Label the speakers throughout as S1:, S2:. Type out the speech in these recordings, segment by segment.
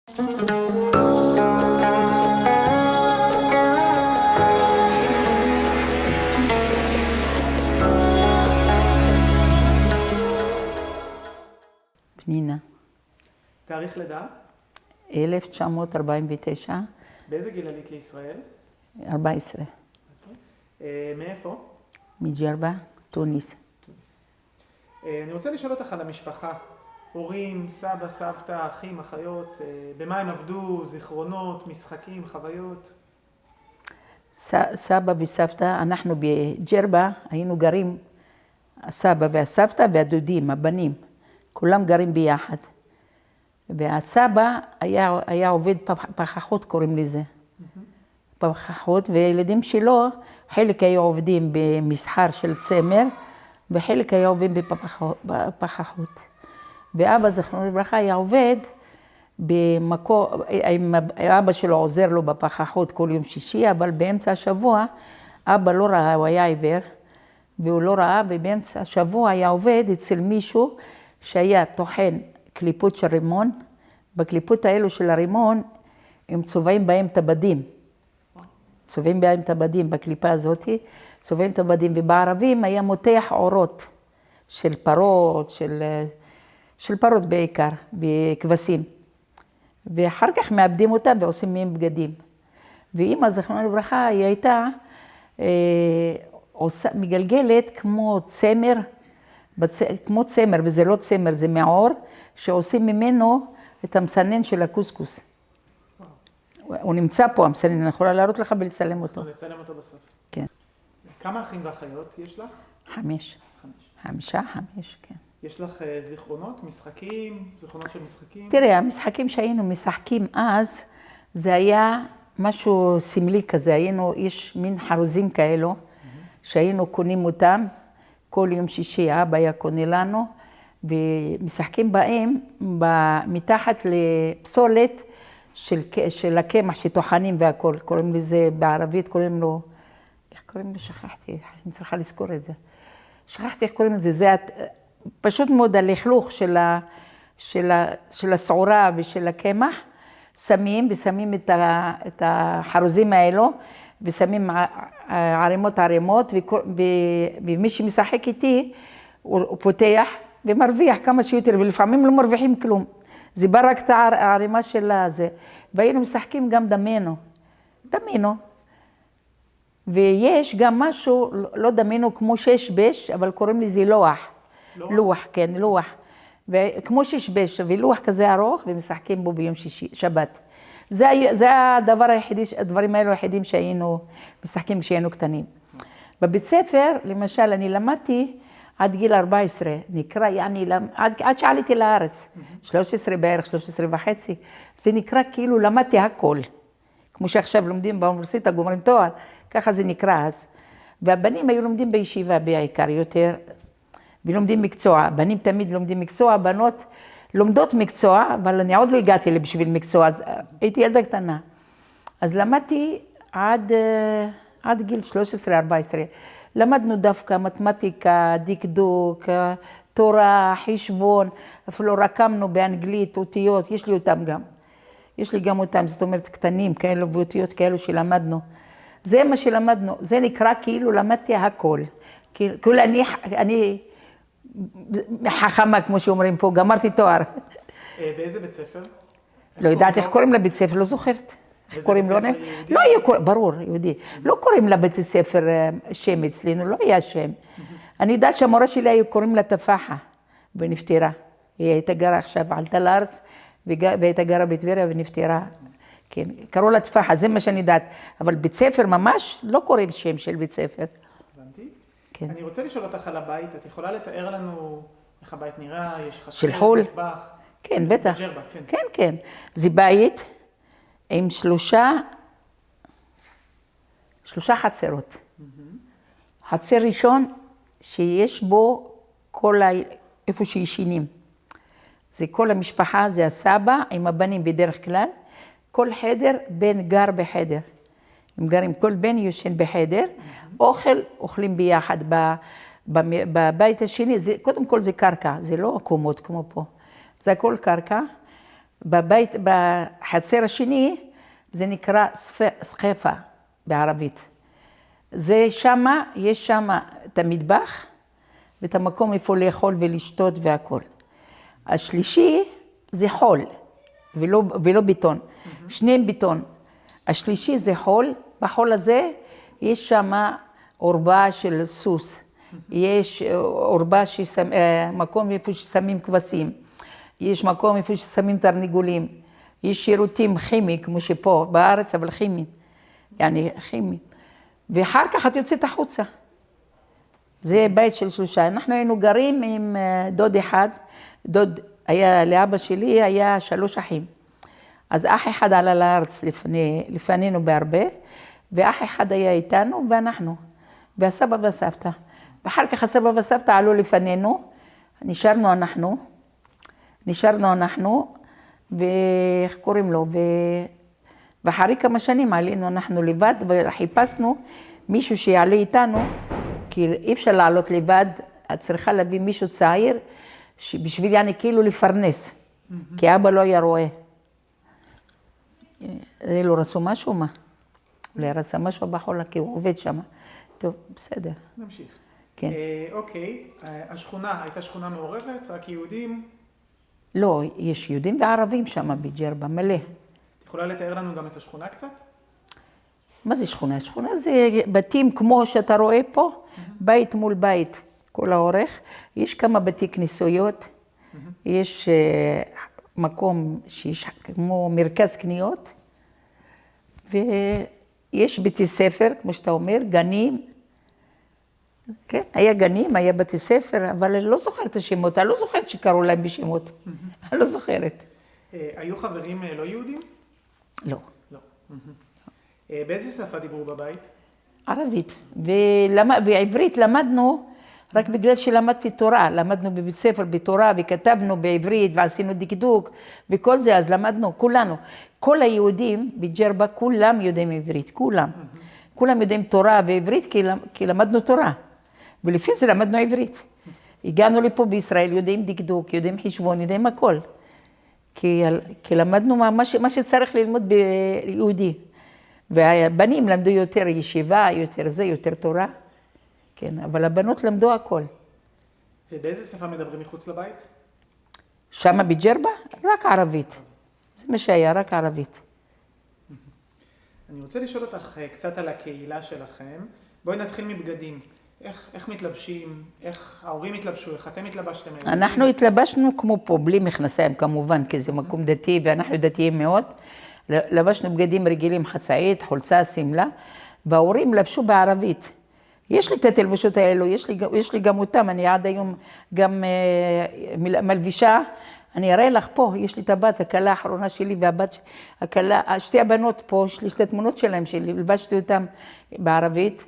S1: פנינה.
S2: תאריך לידה?
S1: 1949.
S2: באיזה גיל עלית לישראל?
S1: 14.
S2: מאיפה?
S1: מג'רבה, תוניס.
S2: אני רוצה לשאול אותך על המשפחה. הורים, סבא, סבתא, אחים, אחיות, במה הם עבדו, זיכרונות, משחקים, חוויות?
S1: סבא וסבתא, אנחנו בג'רבה היינו גרים, הסבא והסבתא והדודים, הבנים, כולם גרים ביחד. והסבא היה עובד פחחות, קוראים לזה. פחחות, והילדים שלו, חלק היו עובדים במסחר של צמר, וחלק היו עובדים בפחחות. ואבא, זכרונו לברכה, היה עובד במקום, אבא שלו עוזר לו בפחחות כל יום שישי, אבל באמצע השבוע, אבא לא ראה, הוא היה עיוור, והוא לא ראה, ובאמצע השבוע היה עובד אצל מישהו שהיה טוחן קליפות של רימון. בקליפות האלו של הרימון, הם צובעים בהם את הבדים. צובעים בהם את הבדים בקליפה הזאת, צובעים את הבדים, ובערבים היה מותח אורות של פרות, של פרות בעיקר, וכבשים. ואחר כך מאבדים אותם ועושים מהם בגדים. ואמא, זכרונה לברכה, היא הייתה מגלגלת כמו צמר, כמו צמר, וזה לא צמר, זה מעור, שעושים ממנו את המסנן של הקוסקוס. הוא נמצא פה, המסנן, אני יכולה להראות לך ולצלם אותו.
S2: לצלם אותו בסוף.
S1: כן.
S2: כמה אחים ואחיות יש לך?
S1: 5. 5, כן.
S2: יש לך זיכרונות, משחקים, זיכרונות של משחקים?
S1: תראה, המשחקים שהיינו משחקים אז, זה היה משהו סמלי כזה, יש מין חרוזים כאלו, שהיינו קונים אותם, כל יום שישי אבא היה קונה לנו, ומשחקים בהם מתחת לפסולת של הקמח שטוחנים והכל, קוראים לזה בערבית, קוראים לו, איך קוראים לו? שכחתי, אני צריכה לזכור את זה. שכחתי איך קוראים לזה, זה פשוט מאוד הלכלוך של הסעורה ושל הקמח, שמים את החרוזים האלו, ושמים ערימות, ומי שמשחק איתי, הוא פותח ומרוויח כמה שיותר, ולפעמים לא מרוויחים כלום. זה בא רק את הערימה של זה. והיינו משחקים גם דמינו. ויש גם משהו, לא דמינו כמו שש-בש, אבל קוראים לזה לוח. לוח, כן, לוח. וכמו שש-בש, ולוח כזה ארוך, ומשחקים בו ביום שבת. זה הדבר היחידי, הדברים האלו היחידים שהיינו משחקים כשהיינו קטנים. בבית ספר, למשל, אני למדתי עד גיל 14, נקרא, עד שעליתי לארץ, 13 בערך, 13 וחצי, זה נקרא כאילו למדתי הכל. כמו שעכשיו לומדים באוניברסיטה, גומרים תואר, ככה זה נקרא אז. והבנים היו לומדים בישיבה בעיקר יותר, ולומדים מקצוע. בנים תמיד לומדים מקצוע, בנות לומדות מקצוע, אבל אני עוד לא הגעתי בשביל מקצוע, אז הייתי ילדה קטנה. אז למדתי עד גיל 13-14. למדנו דווקא מתמטיקה, דקדוק, תורה, חשבון, אפילו רקמנו באנגלית, אותיות, יש לי אותם גם. יש לי גם אותם, זאת אומרת קטנים כאלו ואותיות כאלו שלמדנו. זה מה שלמדנו, זה נקרא כאילו למדתי הכל. כאילו אני חכמה, כמו שאומרים פה, גמרתי תואר.
S2: באיזה בית ספר?
S1: לא יודעת איך קוראים לבית ספר, לא זוכרת. איך קוראים לו? לא היה, ברור, יהודי. לא קוראים לבית ספר שם אצלנו, לא היה שם. אני יודעת שהמורה שלי היו קוראים לה תפחה, ונפטרה. היא הייתה גרה עכשיו, עלתה לארץ, והייתה גרה בטבריה ונפטרה. כן, קראו לה תפחה, זה מה שאני יודעת. אבל בית ספר ממש לא קוראים שם של בית ספר.
S2: הבנתי.
S1: כן.
S2: אני רוצה לשאול אותך על הבית, את יכולה לתאר לנו איך הבית נראה, יש חצר,
S1: של חול?
S2: מטבח?
S1: כן, בטח.
S2: בג'רבה, כן.
S1: כן, כן. זה בית עם שלושה חצרות. חצר ראשון שיש בו איפה שישנים. זה כל המשפחה, זה הסבא עם הבנים בדרך כלל. כל חדר, בן גר בחדר. הם גרים, כל בן יושן בחדר. אוכלים ביחד. בבית השני, קודם כל זה קרקע, זה לא קומות כמו פה. זה הכל קרקע. בבית, בחצר השני, זה נקרא סחפה בערבית. זה שמה, יש שמה את המטבח, ואת המקום איפה לאכול ולשתות והכל. השלישי זה חול, ולא ביטון. שניהם ביטון. השלישי זה חול, בחול הזה יש שמה עורבה של סוס. יש עורבה, מקום איפה ששמים כבשים. יש מקום איפה ששמים תרנגולים. יש שירותים כימיים, כמו שפה בארץ, אבל כימיים. יעני, כימיים. ואחר כך את יוצאת החוצה. זה בית של 3. אנחנו היינו גרים עם דוד אחד. דוד היה, לאבא שלי היה 3 אחים. אז אח אחד עלה לארץ לפנינו בהרבה, ואח אחד היה איתנו, ואנחנו, והסבא והסבתא. ואחר כך הסבא והסבתא עלו לפנינו, נשארנו אנחנו, ואיך קוראים לו, ואחרי כמה שנים עלינו אנחנו לבד, וחיפשנו מישהו שיעלה איתנו, כי אי אפשר לעלות לבד, את צריכה להביא מישהו צעיר, בשביל יעני כאילו לפרנס, כי אבא לא היה רואה. לא רצו משהו, מה? אולי רצה משהו בחולה, כי הוא עובד שם. טוב, בסדר.
S2: נמשיך.
S1: כן.
S2: אוקיי, השכונה הייתה שכונה מעורבת, רק יהודים?
S1: לא, יש יהודים וערבים שם בג'רבה, מלא.
S2: את יכולה לתאר לנו גם את השכונה קצת?
S1: מה זה שכונה? שכונה זה בתים כמו שאתה רואה פה, בית מול בית, כל האורך. יש כמה בתי כניסויות, יש מקום שיש כמו מרכז קניות, ויש בתי ספר, כמו שאתה אומר, גנים. כן, היה גנים, היה בתי ספר, אבל אני לא זוכרת את השמות, אני לא זוכרת שקראו להם בשמות. אני לא זוכרת.
S2: היו חברים לא יהודים?
S1: לא.
S2: לא. באיזה שפה דיברו בבית?
S1: ערבית. ועברית למדנו, רק בגלל שלמדתי תורה, למדנו בבית ספר בתורה, וכתבנו בעברית, ועשינו דקדוק, וכל זה, אז למדנו, כולנו. כל היהודים בג'רבה, כולם יודעים עברית, כולם. כולם יודעים תורה ועברית, כי למדנו תורה. ולפי זה למדנו עברית. הגענו לפה בישראל, יודעים דקדוק, יודעים חשבון, יודעים הכל. כי למדנו מה שצריך ללמוד ביהודי. והבנים למדו יותר ישיבה, יותר זה, יותר תורה. כן, אבל הבנות למדו הכל.
S2: ובאיזה שפה מדברים מחוץ לבית?
S1: שמה בג'רבה? רק ערבית. זה מה שהיה, רק ערבית.
S2: אני רוצה לשאול אותך קצת על הקהילה שלכם. בואי נתחיל מבגדים. איך מתלבשים? איך ההורים התלבשו? איך אתם התלבשתם?
S1: אנחנו התלבשנו כמו פה, בלי מכנסיים כמובן, כי זה מקום דתי, ואנחנו דתיים מאוד. לבשנו בגדים רגילים, חצאית, חולצה, סמלה, וההורים לבשו בערבית. יש לי את התלבשות האלו, יש לי גם אותם, אני עד היום גם מלבישה. אני אראה לך פה, יש לי את הבת, הכלה האחרונה שלי והבת, שתי הבנות פה, יש לי שתי תמונות שלהם שלי, לבשתי אותם בערבית,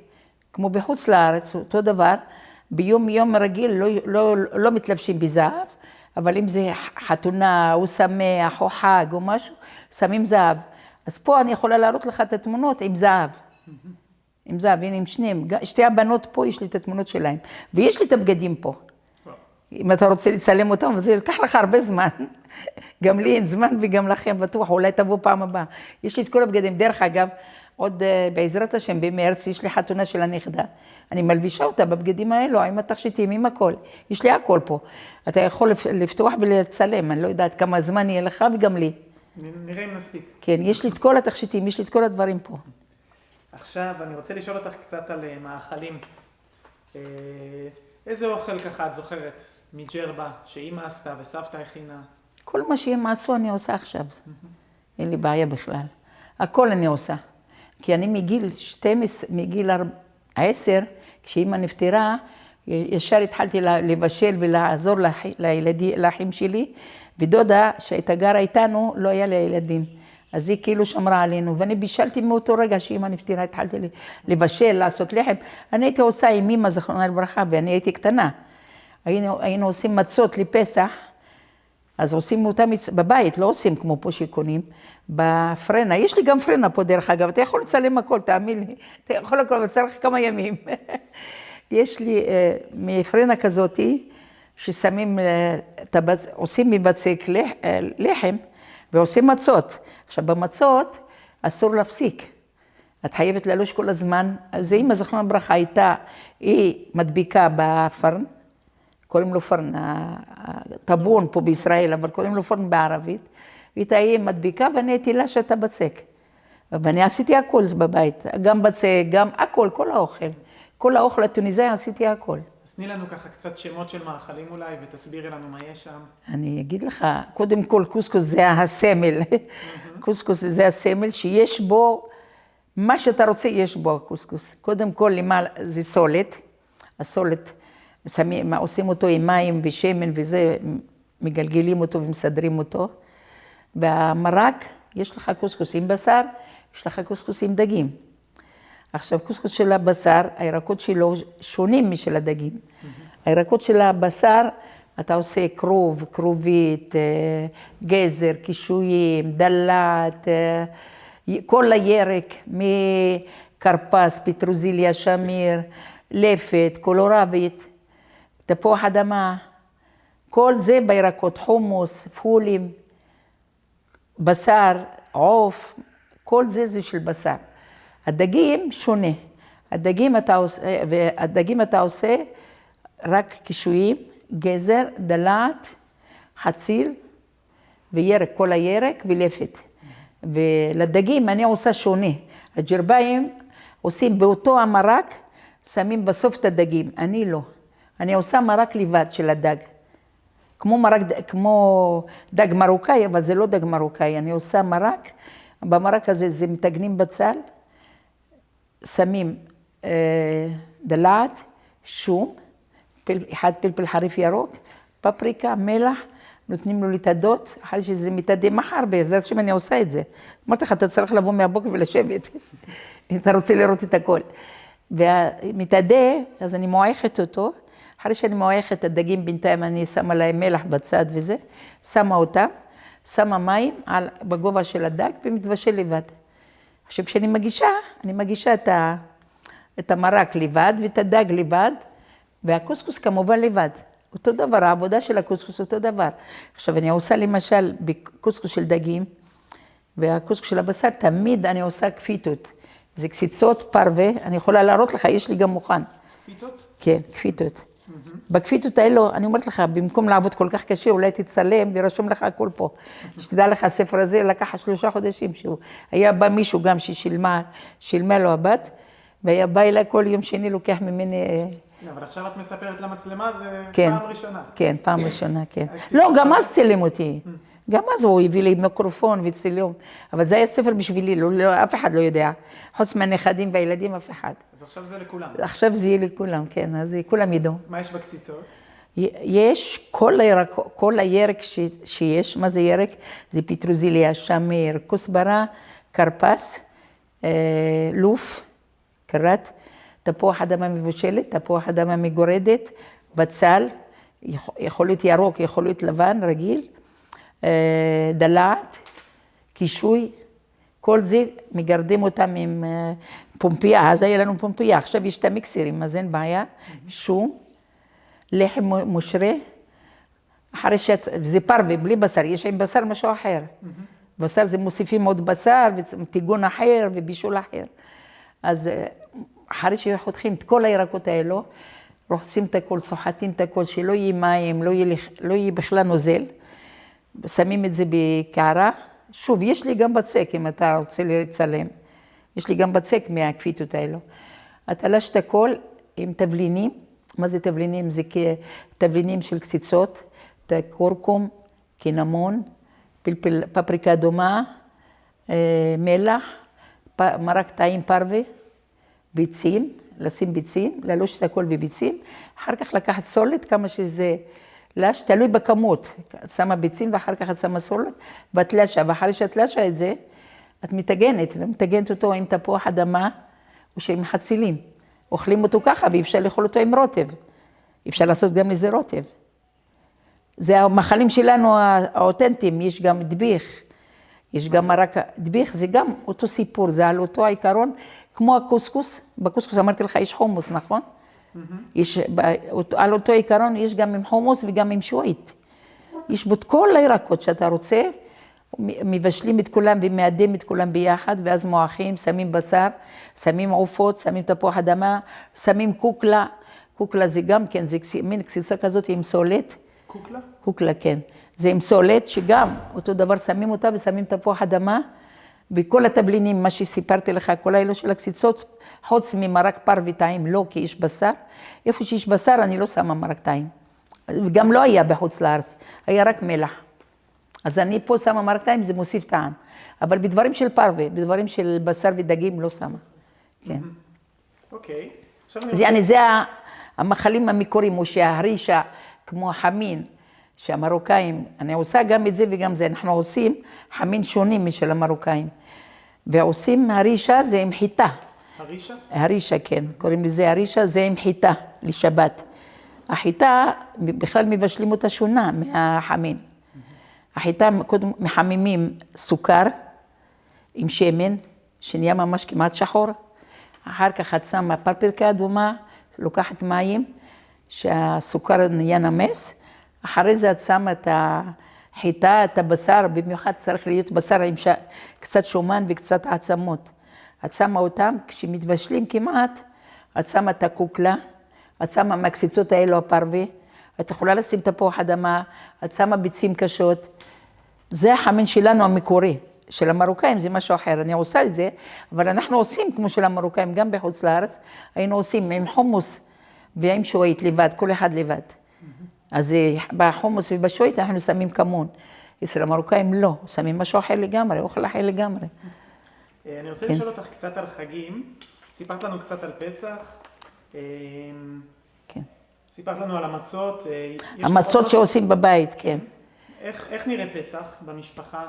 S1: כמו בחוץ לארץ, אותו דבר. ביום רגיל לא מתלבשים בזהב, אבל אם זה חתונה או שמח או חג או משהו, שמים זהב. אז פה אני יכולה להראות לך את התמונות עם זהב. עם זהב, הנה עם שניהם. שתי הבנות פה, יש לי את התמונות שלהם. ויש לי את הבגדים פה. אם אתה רוצה לצלם אותם, אז זה יקח לך הרבה זמן. גם לי אין זמן וגם לכם בטוח, אולי תבוא פעם הבאה. יש לי את כל הבגדים. דרך אגב, עוד בעזרת השם, במרץ, יש לי חתונה של הנכדה. אני מלבישה אותה בבגדים האלו, עם התכשיטים, עם הכל. יש לי הכל פה. אתה יכול לפתוח ולצלם, אני לא יודעת כמה זמן יהיה לך וגם לי.
S2: נראה אם נספיק.
S1: כן, יש לי את כל התכשיטים, יש לי את כל הדברים פה.
S2: עכשיו, אני רוצה לשאול אותך קצת על מאכלים. איזה אוכל ככה את זוכרת מג'רבה, שאמא עשתה וסבתא הכינה?
S1: כל מה שהם עשו אני עושה עכשיו. אין לי בעיה בכלל. הכל אני עושה. כי אני מגיל 10, כשאמא נפטרה, ישר התחלתי לבשל ולעזור לאחים שלי, ודודה שהייתה גרה איתנו, לא היה לה ילדים. אז היא כאילו שמרה עלינו, ואני בישלתי מאותו רגע שאמא נפטרה, התחלתי לבשל, לעשות לחם. אני הייתי עושה עם אמא, זכרונה לברכה, ואני הייתי קטנה. היינו עושים מצות לפסח, אז עושים אותם בבית, לא עושים כמו פה שקונים, בפרנה. יש לי גם פרנה פה דרך אגב, אתה יכול לצלם הכל, תאמין לי, אתה יכול הכל, אבל צריך כמה ימים. יש לי מפרנה כזאת, ששמים, עושים מבצק לחם, ועושים מצות. עכשיו, במצות אסור להפסיק. את חייבת ללוש כל הזמן. אז אמא זכרונה לברכה הייתה, היא מדביקה בפרן, קוראים לו פרן, הטבון פה בישראל, אבל קוראים לו פרן בערבית. היא מדביקה ואני הייתי לה שאתה בצק. ואני עשיתי הכל בבית, גם בצק, גם הכל, כל האוכל. כל האוכל הטוניסאי עשיתי הכל.
S2: אז תני לנו ככה קצת שמות של מאכלים אולי, ותסבירי לנו מה יש שם.
S1: אני אגיד לך, קודם כל קוסקוס זה הסמל. קוסקוס זה הסמל שיש בו, מה שאתה רוצה יש בו קוסקוס. קודם כל למעלה זה סולת, הסולת, עושים אותו עם מים ושמן וזה, מגלגלים אותו ומסדרים אותו. והמרק, יש לך קוסקוס עם בשר, יש לך קוסקוס עם דגים. עכשיו, קוסקוס של הבשר, הירקות שלו שונים משל הדגים. הירקות של הבשר, אתה עושה כרוב, כרובית, גזר, קישואים, דלת, כל הירק מקרפס, פטרוזיליה, שמיר, לפת, קולורבית, תפוח אדמה, כל זה בירקות, חומוס, פולים, בשר, עוף, כל זה של בשר. הדגים שונה. הדגים אתה עושה רק קישואים, גזר, דלעת, חציל וירק, כל הירק ולפת. ולדגים אני עושה שונה. הג'רביים עושים באותו המרק, שמים בסוף את הדגים. אני לא. אני עושה מרק לבד של הדג. כמו דג מרוקאי, אבל זה לא דג מרוקאי. אני עושה מרק, במרק הזה זה מתגנים בצל, שמים דלעת, שום, אחד פלפל חריף ירוק, פפריקה, מלח, נותנים לו להתאדות, אחרי שזה מתאדה מחר, בעזרת השם אני עושה את זה. אמרתי לך, אתה צריך לבוא מהבוקר ולשבת, אם אתה רוצה לראות את הכל. ומתאדה, אז אני מועכת אותו, אחרי שאני מועכת את הדגים בינתיים, אני שמה להם מלח בצד וזה, שמה אותם, שמה מים בגובה של הדג ומתבשל לבד. עכשיו, כשאני מגישה, אני מגישה את המרק לבד ואת הדג לבד, והקוסקוס כמובן לבד. אותו דבר, העבודה של הקוסקוס אותו דבר. עכשיו, אני עושה למשל בקוסקוס של דגים, והקוסקוס של הבשר, תמיד אני עושה כפיתות. זה קציצות פרווה, אני יכולה להראות לך, יש לי גם מוכן.
S2: כפיתות?
S1: כן, כפיתות. בכפיתות האלו, אני אומרת לך, במקום לעבוד כל כך קשה, אולי תצלם ורשום לך הכל פה. שתדע לך, הספר הזה לקח 3 חודשים, שהוא היה בא מישהו גם ששילמה לו הבת, והיה בא אליי כל יום שני, לוקח ממני...
S2: אבל עכשיו את מספרת למצלמה, זה
S1: כן,
S2: פעם ראשונה.
S1: כן, פעם ראשונה, כן. לא, גם אז צילם אותי. גם אז הוא הביא לי מיקרופון וצילום. אבל זה היה ספר בשבילי, אף אחד לא יודע. חוץ מהנכדים והילדים, אף אחד.
S2: אז עכשיו זה לכולם.
S1: עכשיו זה יהיה לכולם, כן, אז כולם ידעו.
S2: מה יש בקציצות?
S1: יש כל הירק שיש, מה זה ירק? זה פטרוזיליה, שמיר, כוסברה, כרפס, לוף, קרת, תפוח אדמה מבושלת, תפוח אדמה מגורדת, בצל, יכול להיות ירוק, יכול להיות לבן, רגיל, דלעת, קישוי, כל זה מגרדים אותם עם פומפייה, אז היה לנו פומפייה, עכשיו יש את המיקסרים, אז אין בעיה, שום, לחם מושרה, אחרי זה פרווה, בלי בשר, יש עם בשר משהו אחר. בשר זה מוסיפים עוד בשר, וטיגון אחר ובישול אחר. אז אחרי שחותכים את כל הירקות האלו, רוחצים את הכל, סוחטים את הכל, שלא יהיה מים, לא יהיה בכלל נוזל, שמים את זה בקערה. שוב, יש לי גם בצק, אם אתה רוצה לצלם. יש לי גם בצק מהכפיתות האלו. אתה לש את הכל עם תבלינים. מה זה תבלינים? זה תבלינים של קציצות, קורקום, קינמון, פפריקה אדומה, מלח, מרק טעים פרווה, ביצים, לשים ביצים, ללוש את הכל בביצים, אחר כך לקחת סולת, כמה שזה לש, תלוי בכמות, את שמה ביצים ואחר כך את שמה סולת, ואת לשה, ואחרי שאת לשה את זה, את מתגנת, ומתגנת אותו עם תפוח אדמה, או שעם חצילים. אוכלים אותו ככה, ואפשר לאכול אותו עם רוטב. אפשר לעשות גם לזה רוטב. זה המאכלים שלנו האותנטיים, יש גם דביך, יש גם מרק, דביך זה גם אותו סיפור, זה על אותו העיקרון, כמו הקוסקוס, בקוסקוס אמרתי לך יש חומוס, נכון? יש, על אותו עיקרון יש גם עם חומוס וגם עם שועית. יש בו את כל הירקות שאתה רוצה, מבשלים את כולם ומאדים את כולם ביחד, ואז מועכים, שמים בשר, שמים עופות, שמים תפוח אדמה, שמים קוקלה. קוקלה זה גם כן, זה מין קציצה כזאת עם סולת.
S2: קוקלה?
S1: קוקלה, כן. זה עם סולת, שגם אותו דבר שמים אותה ושמים תפוח אדמה, וכל התבלינים, מה שסיפרתי לך, כל האלו של הקציצות, חוץ ממרק פרווה טעים, לא, כי יש בשר. איפה שיש בשר, אני לא שמה מרק טעים. וגם לא היה בחוץ לארץ, היה רק מלח. אז אני פה שמה מרק טעים, זה מוסיף טעם. אבל בדברים של פרווה, בדברים של בשר ודגים, לא שמה. כן.
S2: אוקיי.
S1: זה המאכלים המקוריים, או שההרישה, כמו החמין, שהמרוקאים, אני עושה גם את זה וגם זה, אנחנו עושים חמין שונים משל המרוקאים. ועושים הרישה, זה עם חיטה.
S2: הרישה?
S1: הרישה, כן, קוראים לזה הרישה, זה עם חיטה לשבת. החיטה, בכלל מבשלים אותה שונה מהחמין. החיטה, קודם מחממים סוכר עם שמן, שנהיה ממש כמעט שחור. אחר כך את שמה פפריקה אדומה, לוקחת מים, שהסוכר נהיה נמס. אחרי זה את שמה את החיטה, את הבשר, במיוחד צריך להיות בשר עם קצת שומן וקצת עצמות. את שמה אותם, כשמתבשלים כמעט, את שמה את הקוקלה, את שמה מהקציצות האלו הפרווה, את יכולה לשים תפוח אדמה, את שמה ביצים קשות. זה החמין שלנו המקורי, של המרוקאים זה משהו אחר, אני עושה את זה, אבל אנחנו עושים כמו של המרוקאים, גם בחוץ לארץ, היינו עושים עם חומוס ועם שועית לבד, כל אחד לבד. אז בחומוס ובשועית אנחנו שמים כמון. אצל המרוקאים לא, שמים משהו אחר לגמרי, אוכל אחר לגמרי.
S2: אני רוצה לשאול אותך קצת על חגים. סיפרת לנו קצת על פסח.
S1: כן.
S2: סיפרת לנו על המצות.
S1: המצות שעושים בבית, כן.
S2: איך נראה פסח במשפחה?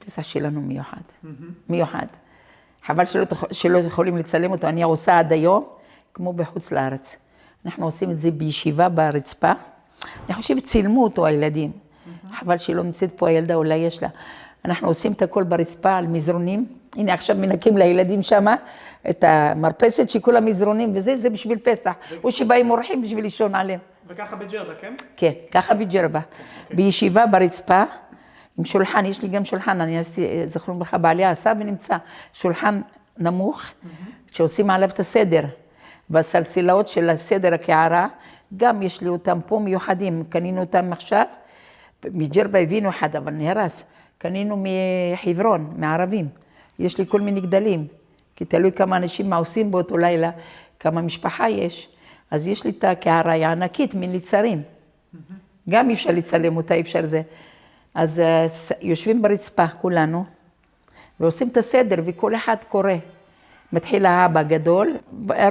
S1: פסח שלנו מיוחד, מיוחד. חבל שלא יכולים לצלם אותו, אני עושה עד היום, כמו בחוץ לארץ. אנחנו עושים את זה בישיבה ברצפה. אני חושבת צילמו אותו הילדים. חבל שלא נמצאת פה הילדה, אולי יש לה. אנחנו עושים את הכל ברצפה על מזרונים. הנה עכשיו מנקים לילדים שמה את המרפסת שכל המזרונים וזה, זה בשביל פסח. או שבאים אורחים בשביל לישון עליהם.
S2: וככה בג'רבה, כן?
S1: כן, ככה בג'רבה. בישיבה ברצפה, עם שולחן, יש לי גם שולחן, אני עשיתי, זכרו לך, בעלי עשה ונמצא שולחן נמוך, שעושים עליו את הסדר. והסלסילאות של הסדר הקערה, גם יש לי אותם פה מיוחדים, קנינו אותם עכשיו, מג'רבה הבינו אחד, אבל נהרס. קנינו מחברון, מערבים. יש לי כל מיני גדלים, כי תלוי כמה אנשים מה עושים באותו לילה, כמה משפחה יש. אז יש לי את הקערה, היא ענקית, מליצרים. גם אי אפשר לצלם אותה, אי אפשר זה. אז יושבים ברצפה כולנו, ועושים את הסדר, וכל אחד קורא. מתחיל האבא גדול,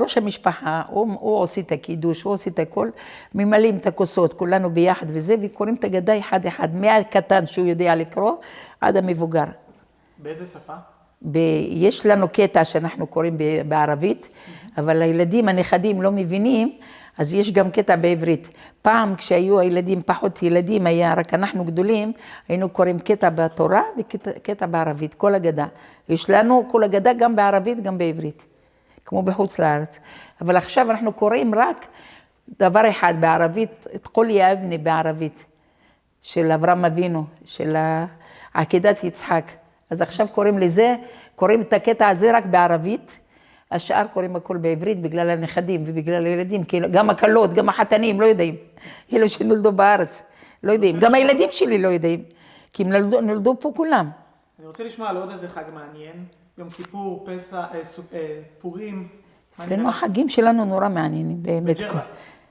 S1: ראש המשפחה, הוא עושה את הקידוש, הוא עושה את הכל, ממלאים את הכוסות, כולנו ביחד וזה, וקוראים את הגדה אחד אחד, מהקטן שהוא יודע לקרוא, עד המבוגר.
S2: באיזה שפה?
S1: יש לנו קטע שאנחנו קוראים בערבית, אבל הילדים, הנכדים לא מבינים, אז יש גם קטע בעברית. פעם כשהיו הילדים, פחות ילדים, היה רק אנחנו גדולים, היינו קוראים קטע בתורה וקטע בערבית, כל הגדה. יש לנו כל הגדה גם בערבית, גם בעברית, כמו בחוץ לארץ. אבל עכשיו אנחנו קוראים רק דבר אחד בערבית, את כל יבנה בערבית, של אברהם אבינו, של עקדת יצחק. אז עכשיו קוראים לזה, קוראים את הקטע הזה רק בערבית, השאר קוראים הכל בעברית בגלל הנכדים ובגלל הילדים, כי גם הקלות, גם החתנים לא יודעים, אלו שנולדו בארץ, לא יודעים, גם הילדים שלי לא יודעים, כי הם נולדו פה כולם.
S2: אני רוצה לשמוע על עוד איזה חג מעניין, יום כיפור, פסח, פורים.
S1: אצלנו החגים שלנו נורא מעניינים, באמת.
S2: בג'רבה.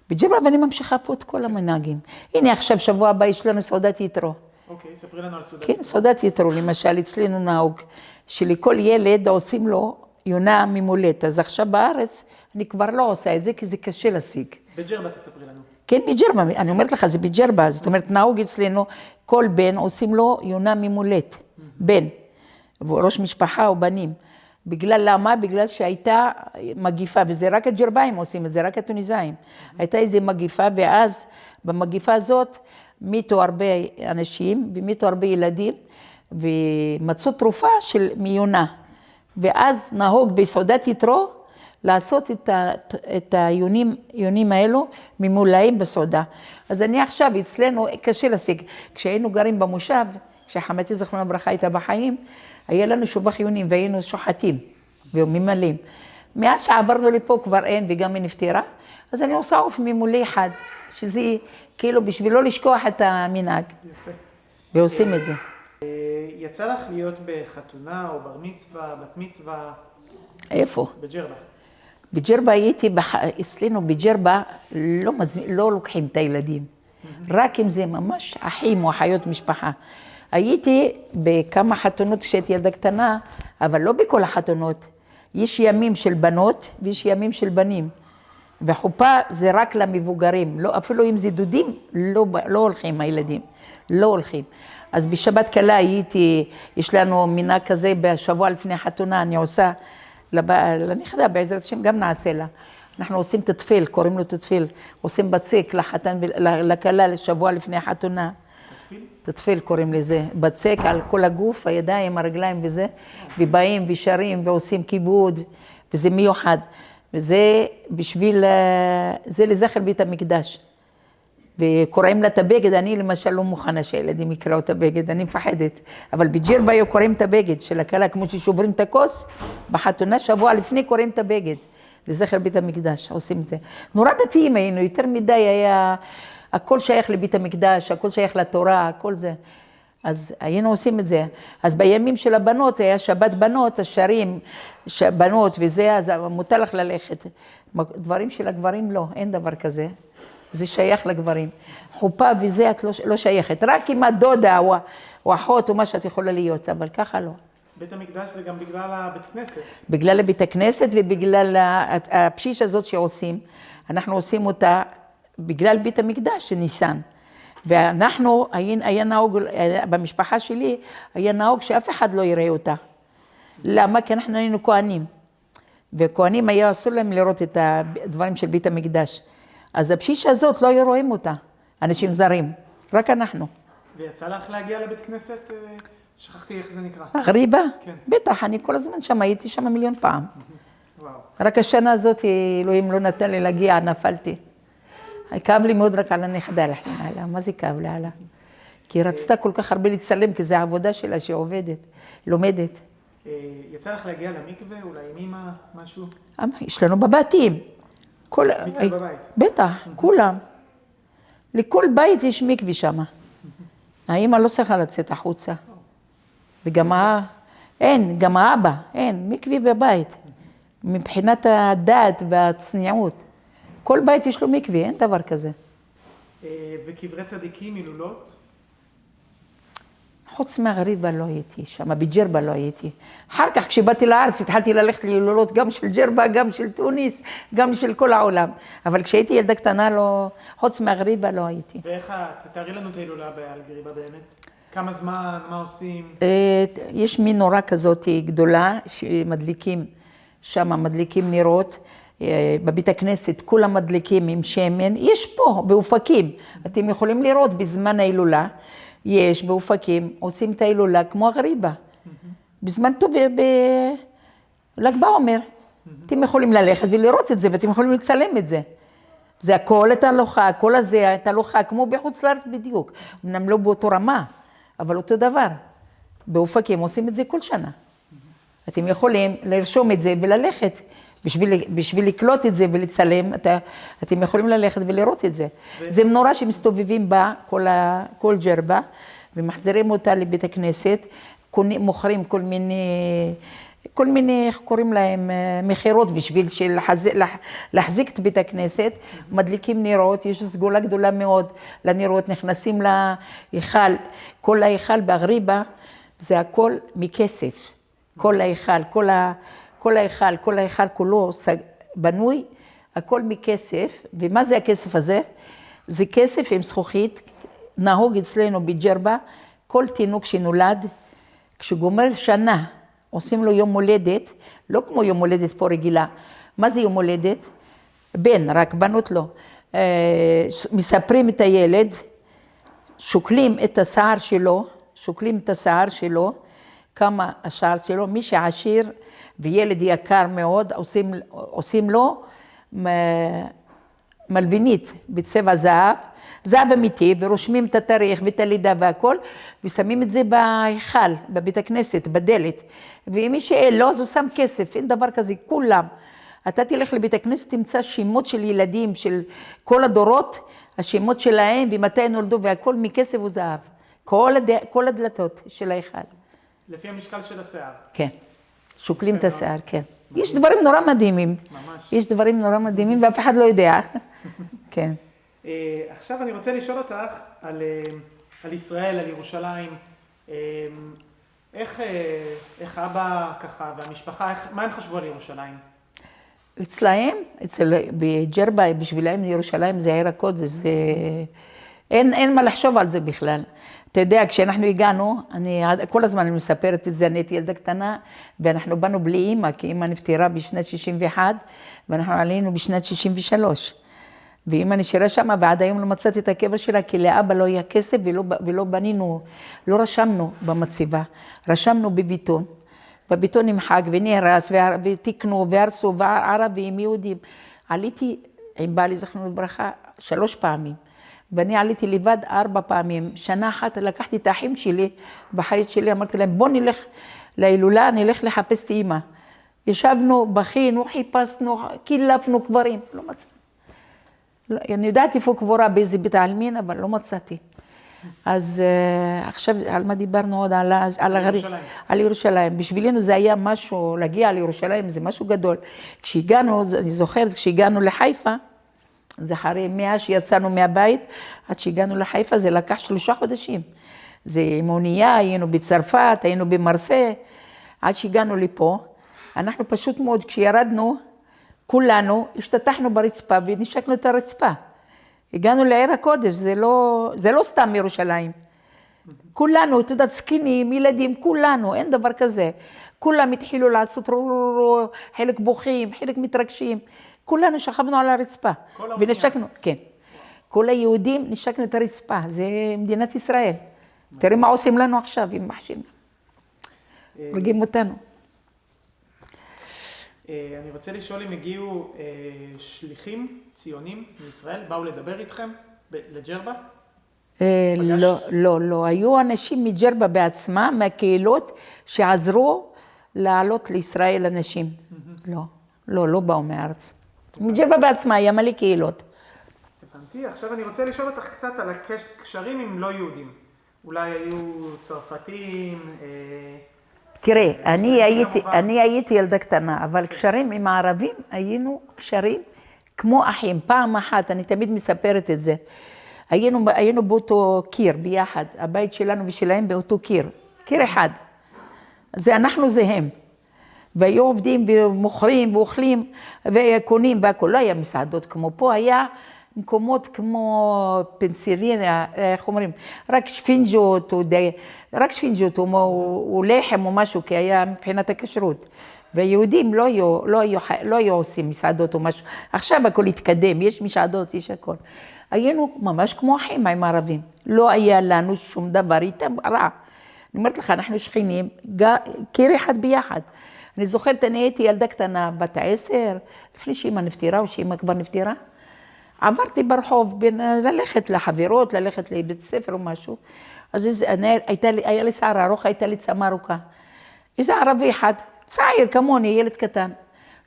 S1: בג'רבה, ואני ממשיכה פה את כל המנהגים. הנה עכשיו שבוע הבא יש לנו סעודת יתרו.
S2: אוקיי, ספרי לנו על סעודת
S1: כן, סעודת יתרו, למשל, אצלנו נהוג, שלכל ילד עושים לו יונה ממולדת, אז עכשיו בארץ אני כבר לא עושה את זה, כי זה קשה להשיג.
S2: בג'רבה תספרי לנו.
S1: כן, בג'רבה, אני אומרת לך, זה בג'רבה, זאת אומרת, נהוג אצלנו, כל בן עושים לו יונה ממולדת, בן, ראש משפחה או בנים. בגלל למה? בגלל שהייתה מגיפה, וזה רק הג'רבאים עושים את זה, רק הטוניסאים. הייתה איזו מגיפה, ואז במגיפה הזאת מתו הרבה אנשים, ומתו הרבה ילדים, ומצאו תרופה של מיונה. ואז נהוג בסעודת יתרו לעשות את היונים האלו ממולאים בסעודה. אז אני עכשיו, אצלנו קשה להשיג. כשהיינו גרים במושב, כשחמתי זכרונה ברכה הייתה בחיים, היה לנו שובח יונים והיינו שוחטים וממלאים. מאז שעברנו לפה כבר אין וגם היא נפטרה, אז אני עושה עוף ממולי אחד, שזה כאילו בשביל לא לשכוח את המנהג.
S2: יפה.
S1: ועושים את זה.
S2: יצא לך להיות בחתונה או בר מצווה, בת מצווה?
S1: איפה?
S2: בג'רבה.
S1: בג'רבה הייתי, אצלנו בג'רבה לא לוקחים את הילדים. רק אם זה ממש אחים או אחיות משפחה. הייתי בכמה חתונות כשהייתי ילדה קטנה, אבל לא בכל החתונות. יש ימים של בנות ויש ימים של בנים. וחופה זה רק למבוגרים, לא, אפילו אם זה דודים, לא הולכים הילדים, לא הולכים. אז בשבת קלה הייתי, יש לנו מינה כזה בשבוע לפני החתונה, אני עושה לנכדה בעזרת השם, גם נעשה לה. אנחנו עושים תתפיל, קוראים לו תתפיל, עושים בצק לחתן, לקלה לשבוע לפני החתונה.
S2: תתפיל?
S1: תתפיל קוראים לזה, בצק על כל הגוף, הידיים, הרגליים וזה, ובאים ושרים ועושים כיבוד, וזה מיוחד. וזה בשביל, זה לזכר בית המקדש. וקוראים לה את הבגד, אני למשל לא מוכנה שהילדים יקראו את הבגד, אני מפחדת. אבל בג'רבה היו קוראים את הבגד של הקלה, כמו ששוברים את הכוס, בחתונה שבוע לפני קוראים את הבגד. לזכר בית המקדש, עושים את זה. נורא דתיים היינו, יותר מדי היה, הכל שייך לבית המקדש, הכל שייך לתורה, הכל זה. אז היינו עושים את זה. אז בימים של הבנות, היה שבת בנות, השרים, בנות וזה, אז מותר לך ללכת. דברים של הגברים לא, אין דבר כזה. זה שייך לגברים. חופה וזה את לא שייכת. רק עם הדודה או אחות או מה שאת יכולה להיות, אבל ככה לא.
S2: בית המקדש זה גם בגלל הבית כנסת.
S1: בגלל הבית הכנסת ובגלל הפשיש הזאת שעושים. אנחנו עושים אותה בגלל בית המקדש שניסן. ואנחנו, היה נהוג, במשפחה שלי, היה נהוג שאף אחד לא יראה אותה. למה? כי אנחנו היינו כהנים. וכהנים היה אסור להם לראות את הדברים של בית המקדש. אז הפשישה הזאת לא היו רואים אותה, אנשים זרים, רק אנחנו.
S2: ויצא לך להגיע לבית כנסת? שכחתי איך זה נקרא.
S1: אגריבה?
S2: כן.
S1: בטח, אני כל הזמן שם, הייתי שם מיליון פעם.
S2: וואו.
S1: רק השנה הזאת, אלוהים לא נתן לי להגיע, נפלתי. כאב לי מאוד רק על הנכדה לכן עליה, מה זה כאב לי עליה? כי היא רצתה כל כך הרבה להצטלם, כי זה העבודה שלה שעובדת, לומדת.
S2: יצא לך להגיע למקווה, אולי עם אמא, משהו?
S1: יש לנו בבתים.
S2: מקווה בבית?
S1: בטח, כולם. לכל בית יש מקווה שם. האמא לא צריכה לצאת החוצה. וגם אין, גם האבא, אין, מקווה בבית. מבחינת הדת והצניעות. כל בית יש לו מקווה, אין דבר כזה.
S2: וקברי צדיקים, הילולות?
S1: חוץ מהגריבה לא הייתי שם, בג'רבה לא הייתי. אחר כך כשבאתי לארץ התחלתי ללכת להילולות גם של ג'רבה, גם של טוניס, גם של כל העולם. אבל כשהייתי ילדה קטנה לא, חוץ מהגריבה לא הייתי.
S2: ואיך תארי לנו את ההילולה על גריבה באמת? כמה זמן, מה עושים?
S1: יש מנורה כזאת גדולה שמדליקים, שם מדליקים נרות. בבית הכנסת כולם מדליקים עם שמן. יש פה באופקים, אתם יכולים לראות בזמן ההילולה. יש באופקים, עושים את ההילולה כמו הגריבה. בזמן טוב, בל"ג בעומר. אתם יכולים ללכת ולראות את זה, ואתם יכולים לצלם את זה. זה הכל התהלוכה, הכל הזה, התהלוכה, כמו בחוץ לארץ בדיוק. אמנם לא באותו רמה, אבל אותו דבר. באופקים עושים את זה כל שנה. אתם יכולים לרשום את זה וללכת. בשביל לקלוט את זה ולצלם, אתם יכולים ללכת ולראות את זה. זה מנורה שמסתובבים בה כל ג'רבה, ומחזירים אותה לבית הכנסת, מוכרים כל מיני, איך קוראים להם, מחירות בשביל להחזיק את בית הכנסת, מדליקים נרות, יש סגולה גדולה מאוד לנרות, נכנסים להיכל, כל ההיכל באגריבה, זה הכל מכסף, כל ההיכל, כל ההיכל כולו בנוי, הכל מכסף. ומה זה הכסף הזה? זה כסף עם זכוכית, נהוג אצלנו בג'רבה, כל תינוק שנולד, כשגומר שנה, עושים לו יום הולדת, לא כמו יום הולדת פה רגילה. מה זה יום הולדת? בן, רק בנות לא. מספרים את הילד, שוקלים את השיער שלו, כמה השער שלו, מי שעשיר וילד יקר מאוד, עושים לו מלבנית בצבע זהב, זהב אמיתי, ורושמים את התאריך ואת הלידה והכל, ושמים את זה בהיכל, בבית הכנסת, בדלת. ומי שאין לו, אז הוא שם כסף, אין דבר כזה, כולם. אתה תלך לבית הכנסת, תמצא שמות של ילדים, של כל הדורות, השמות שלהם, ומתי נולדו והכל מכסף וזהב. כל הדלתות של ההיכל.
S2: לפי המשקל של השיער.
S1: כן, שוקלים את השיער, כן. יש דברים נורא מדהימים.
S2: ממש.
S1: יש דברים נורא מדהימים ואף אחד לא יודע. כן.
S2: עכשיו אני רוצה לשאול אותך על ישראל, על ירושלים. איך אבא ככה והמשפחה, מה הם חשבו על ירושלים?
S1: אצלהם, בג'רבה, בשבילם ירושלים זה עיר הקודש, אין מה לחשוב על זה בכלל. אתה יודע, כשאנחנו הגענו, כל הזמן אני מספרת את זה, אני הייתי ילדה קטנה, ואנחנו באנו בלי אימא, כי אימא נפטרה בשנת 61, ואנחנו עלינו בשנת 63. ואימא נשארה שם, ועד היום לא מצאתי את הקבר שלה, כי לאבא לא היה כסף, ולא בנינו, לא רשמנו במצבה, רשמנו בביטון. בביטון נמחק ונהרס, ותקנו, והרסו, וערבים, יהודים. עליתי עם בעלי זכרונו לברכה 3 פעמים. ואני עליתי לבד 4 פעמים. שנה אחת לקחתי את האחים שלי, בחיות שלי, אמרתי להם, בוא נלך להילולה, נלך לחפש את אימא. ישבנו, בכינו, חיפשנו, קילפנו קברים, לא מצאנו. אני יודעת איפה קבורה, באיזה בית העלמין, אבל לא מצאתי. אז עכשיו, על מה דיברנו עוד? על ירושלים. בשבילנו זה היה משהו, להגיע לירושלים זה משהו גדול. כשהגענו, אני זוכרת, כשהגענו לחיפה, זה אחרי 100 שיצאנו מהבית, עד שהגענו לחיפה זה לקח 3 חודשים. זה עם אונייה, היינו בצרפת, היינו במרסה, עד שהגענו לפה. אנחנו פשוט מאוד, כשירדנו, כולנו השתטחנו ברצפה ונשקנו את הרצפה. הגענו לעיר הקודש, זה לא סתם ירושלים. כולנו, אתה יודעת, זקנים, ילדים, כולנו, אין דבר כזה. כולם התחילו לעשות חלק בוכים, חלק מתרגשים. כולנו שכבנו על הרצפה. ונשקנו, כן. כל היהודים נשקנו את הרצפה, זה מדינת ישראל. תראי מה עושים לנו עכשיו עם מחשים. הורגים אותנו.
S2: אני רוצה לשאול אם הגיעו שליחים ציונים מישראל, באו לדבר איתכם לג'רבה?
S1: לא. היו אנשים מג'רבה בעצמם, מהקהילות, שעזרו לעלות לישראל אנשים. לא באו מארץ. מג'רבה בעצמה, היה מלא קהילות.
S2: הבנתי. עכשיו אני רוצה לשאול אותך קצת על הקשרים עם לא יהודים. אולי היו צרפתים,
S1: תראה, אני הייתי ילדה קטנה, אבל קשרים עם הערבים היינו קשרים כמו אחים. פעם אחת, אני תמיד מספרת את זה, היינו באותו קיר ביחד, הבית שלנו ושלהם באותו קיר אחד. זה אנחנו זה הם. והיו עובדים ומוכרים ואוכלים וקונים והכל. לא היה מסעדות כמו פה, היה מקומות כמו פנסיליניה, איך אומרים, רק שפינג'ות או לחם או משהו, כי היה מבחינת הכשרות. והיהודים לא היו עושים מסעדות או משהו. עכשיו הכל התקדם, יש מסעדות, יש הכל. היינו ממש כמו אחים עם הערבים. לא היה לנו שום דבר איתם רע. אני אומרת לך, אנחנו שכנים, קיר אחד ביחד. אני זוכרת, אני הייתי ילדה קטנה, בת 10, לפני שאמא נפטרה או שאמא כבר נפטרה. עברתי ברחוב בין ללכת לחברות, ללכת לבית ספר או משהו. אז היה לי שיער ארוך, הייתה לי צמה ארוכה. איזה ערבי אחד, צעיר כמוני, ילד קטן.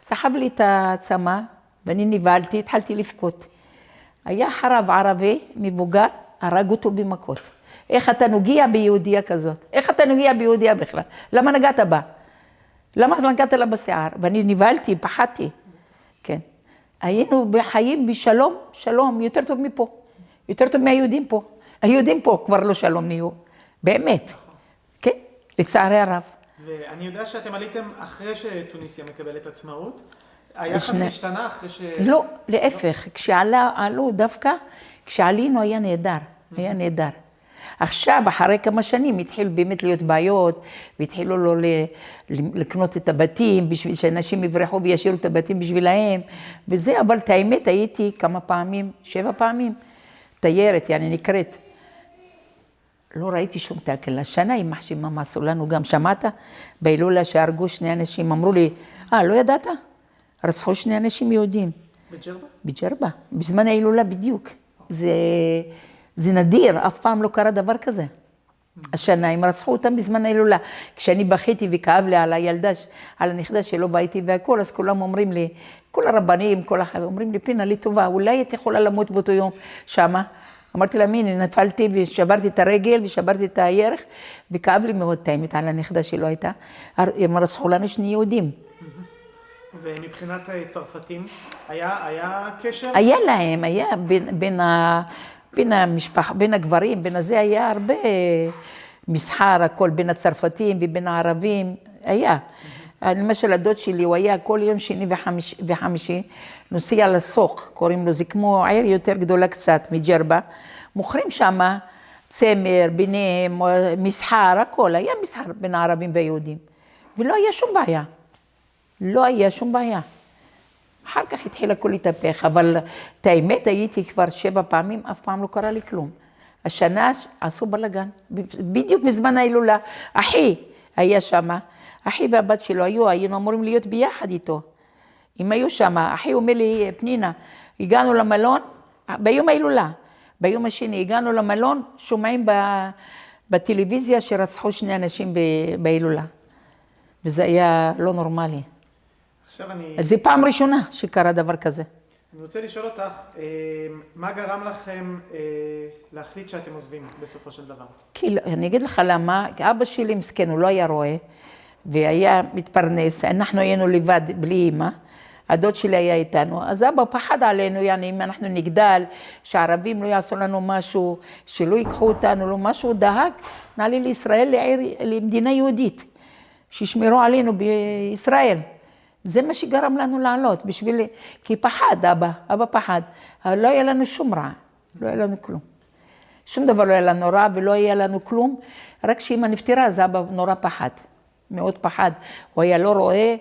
S1: סחב לי את הצמה, ואני נבהלתי, התחלתי לבכות. היה אחריו ערבי מבוגר, הרג אותו במכות. איך אתה נוגע ביהודיה כזאת? איך אתה נוגע ביהודיה בכלל? למה נגעת בה? למה נגעת לה בשיער? ואני נבהלתי, פחדתי. כן. היינו בחיים בשלום, שלום, יותר טוב מפה. יותר טוב מהיהודים פה. היהודים פה כבר לא שלום נהיו. באמת. כן? לצערי הרב.
S2: ואני יודע שאתם עליתם אחרי שטוניסיה מקבלת עצמאות. היחס השתנה אחרי ש...
S1: לא, להפך. כשעלו דווקא, כשעלינו היה נהדר. היה נהדר. עכשיו, אחרי כמה שנים, התחילו באמת להיות בעיות, והתחילו לו לקנות את הבתים, בשביל שאנשים יברחו וישאירו את הבתים בשבילהם, וזה, אבל את האמת, הייתי כמה פעמים, 7 פעמים, תיירת, יעני נקראת. לא ראיתי שום תקל. השנה עם מחשים מה עשו לנו, גם שמעת? בהילולה שהרגו 2 אנשים, אמרו לי, לא ידעת? רצחו 2 אנשים יהודים.
S2: בג'רבה?
S1: בג'רבה, בזמן ההילולה בדיוק. זה נדיר, אף פעם לא קרה דבר כזה. השנה, הם רצחו אותם בזמן ההילולה. כשאני בכיתי וכאב לי על הילדה, על הנכדה שלא באיתי והכל, אז כולם אומרים לי, כל הרבנים, כל אחד, אומרים לי, פינה, לי טובה, אולי את יכולה למות באותו יום שמה. אמרתי לה, הנה, נפלתי ושברתי את הרגל ושברתי את הירך, וכאב לי מאוד תאמת על הנכדה שלא הייתה. הם רצחו לנו שני יהודים.
S2: ומבחינת צרפתים, היה קשר?
S1: היה להם, היה בין הגברים, בין הזה היה הרבה מסחר, הכל בין הצרפתים ובין הערבים, היה. למשל, הדוד שלי, הוא היה כל יום שני וחמישי, נוסע לסוק, קוראים לו, זה כמו עיר יותר גדולה קצת, מג'רבה, מוכרים שם צמר, ביניהם, מסחר, הכל, היה מסחר בין הערבים והיהודים, ולא היה שום בעיה, לא היה שום בעיה. אחר כך התחיל הכל להתהפך, אבל את האמת הייתי כבר 7 פעמים, אף פעם לא קרה לי כלום. השנה עשו בלגן, בדיוק בזמן ההילולה, אחי היה שם, אחי והבת שלו היינו אמורים להיות ביחד איתו. אם היו שם, אחי אומר לי, פנינה, הגענו למלון, ביום ההילולה, ביום השני הגענו למלון, שומעים בטלוויזיה שרצחו 2 אנשים בהילולה. וזה היה לא נורמלי. אז זו פעם ראשונה שקרה דבר כזה.
S2: אני רוצה לשאול אותך, מה גרם לכם להחליט שאתם עוזבים בסופו של דבר?
S1: כי אני אגיד לך למה, אבא שלי מסכן, הוא לא היה רואה, והיה מתפרנס, אנחנו היינו לבד, בלי אמא, הדוד שלי היה איתנו, אז אבא פחד עלינו, יעני, אם אנחנו נגדל, שהערבים לא יעשו לנו משהו, שלא ייקחו אותנו, לא משהו, דאג, נעלה לישראל, למדינה יהודית, שישמרו עלינו בישראל. זה מה שגרם לנו לעלות, כי פחד, אבא פחד, אבל לא היה לנו שום רע, לא היה לנו כלום. שום דבר לא היה לנו רע ולא היה לנו כלום, רק שאמא נפטרה, אז אבא נורא פחד, מאוד פחד. הוא היה לא רואה,